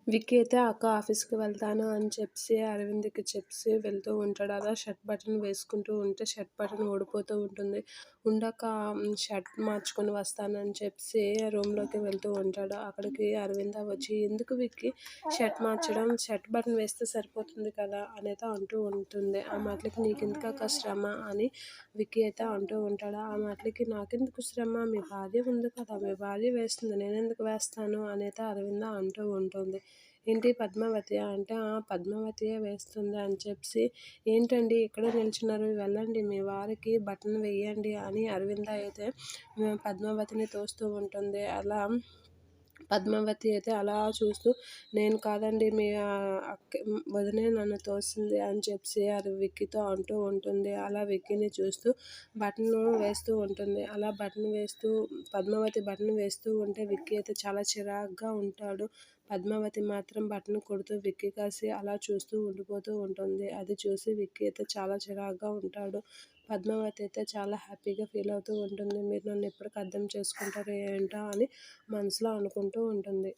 విక్కీ అయితే అక్క ఆఫీస్‌కి వెళ్తాను అని చెప్పేసి అరవింద్‌కి చెప్పేసి వెళ్తూ ఉంటాడు. అలా షర్ట్ బటన్ వేసుకుంటూ ఉంటే షర్ట్ బటన్ ఊడిపోతూ ఉంటుంది. ఉండక షర్ట్ మార్చుకొని వస్తానని చెప్పేసి రూమ్‌లోకి వెళ్తూ ఉంటాడు. అక్కడికి అరవింద వచ్చి ఎందుకు విక్కీ షర్ట్ మార్చడం, షర్ట్ బటన్ వేస్తే సరిపోతుంది కదా! అనేది అంటూ ఉంటుంది. ఆ మాటలకి నీకెందుకక్క శ్రమ అని విక్కీ అయితే అంటూ ఉంటాడు. ఆ మాటలకి నాకెందుకు శ్రమ మీ భార్య ఉంది కదా! మీ భార్య వేస్తుంది నేనెందుకు వేస్తాను అనేది అరవింద అంటూ ఉంటుంది. ఏంటి పద్మావతి అంటే, "ఆ! పద్మావతియే వేస్తుంది" అని చెప్పేసి, "ఏంటండి ఇక్కడే నిల్చున్నారు వెళ్ళండి మీ వారికి బటన్ వెయ్యండి" అని అరవింద అయితే పద్మావతిని తోస్తూ ఉంటుంది. అలా పద్మావతి అయితే అలా చూస్తూ, "నేను కాదండి మీ వదినే నన్ను తోసింది" అని చెప్పేసి అది విక్కీతో అంటూ ఉంటుంది. అలా విక్కీని చూస్తూ బటను వేస్తూ ఉంటుంది. అలా బటన్ వేస్తూ పద్మావతి బటన్ వేస్తూ ఉంటే విక్కీ అయితే చాలా చిరాకుగా ఉంటాడు. పద్మావతి మాత్రం బటన్ కొడుతూ విక్కీ కాసి అలా చూస్తూ ఉండిపోతూ ఉంటుంది. అది చూసి విక్కీ అయితే చాలా చిరాకుగా ఉంటాడు. పద్మావతి అయితే చాలా హ్యాపీగా ఫీల్ అవుతూ ఉంటుంది. మీరు నన్ను ఎప్పటికి అర్థం చేసుకుంటారో ఏంటో అని మనసులో అనుకుంటూ ఉంటుంది.